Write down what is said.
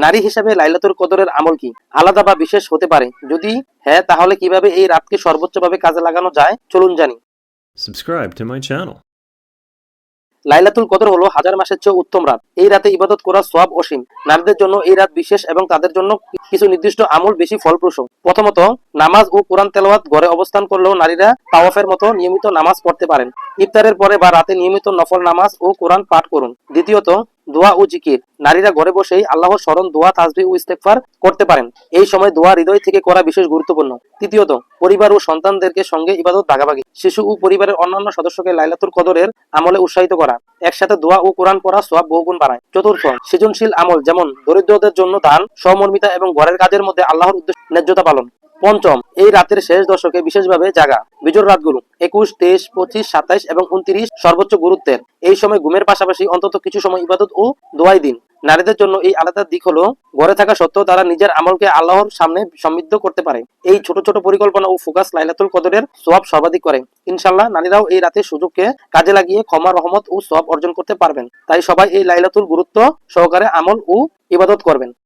নারী হিসেবে লাইলাতুল কদরের আমল কি আলাদা বা বিশেষ হতে পারে? যদি হ্যাঁ, তাহলে কিভাবে এই রাতকে সর্বোচ্চভাবে কাজে লাগানো যায় চলুন জানি। Subscribe to my channel. লাইলাতুল কদর হলো হাজার মাসের চেয়ে উত্তম রাত। এই রাতে ইবাদত করার সওয়াব অসীম। নারীদের জন্য এই রাত বিশেষ এবং তাদের জন্য কিছু নির্দিষ্ট আমল বেশি ফলপ্রসূ। প্রথমত, নামাজ ও কোরআন তেলাওয়াত। ঘরে অবস্থান করলেও নারীরা তাওয়াফের মতো নিয়মিত নামাজ পড়তে পারেন। ইফতারের পরে বা রাতে নিয়মিত নফল নামাজ ও কোরআন পাঠ করুন। দ্বিতীয়ত, দোয়া ও জিকির। নারীরা ঘরে বসেই আল্লাহর স্মরণ, দোয়া, তাসবিহ ও ইস্তেগফার করতে পারেন। এই সময় দোয়া হৃদয় থেকে করা বিশেষ গুরুত্বপূর্ণ। তৃতীয়ত, পরিবার ও সন্তানদেরকে সঙ্গে ইবাদত ভাগাভাগি। শিশু ও পরিবারের অন্যান্য সদস্যকে লাইলাতুল কদরের আমলে উৎসাহিত করা একসাথে দোয়া ও কোরআন পড়া সওয়াব বহুগুণ বাড়ায়। চতুর্থ, সৃজনশীল আমল, যেমন দরিদ্রদের জন্য দান, সহমর্মিতা এবং ঘরের কাজের মধ্যে আল্লাহর উদ্দেশ্যে ন্যায্যতা পালন। পঞ্চম, এই রাতের শেষ দশকে বিশেষভাবে জাগা। বিজোড় রাতগুলো 21, 23, 25, 27 এবং 29 সর্বোচ্চ গুরুত্বের। এই সময় ঘুমের পাশাপাশি অন্তত কিছু সময় ইবাদত ও দোয়াই দিন। নারীদের জন্য এই আলাদা দিক হলো, ঘরে থাকা সত্ত্বেও তারা নিজের আমলকে আল্লাহর সামনে সমৃদ্ধ করতে পারে। এই ছোট ছোট পরিকল্পনা ও ফোকাস লাইলাতুল কদরের সওয়াব সর্বাধিক করে। ইনশাআল্লাহ নারীরাও এই রাতের সুযোগকে কাজে লাগিয়ে ক্ষমা, রহমত ও সওয়াব অর্জন করতে পারবেন। তাই সবাই এই লাইলাতুল গুরুত্ব সহকারে আমল ও ইবাদত করবেন।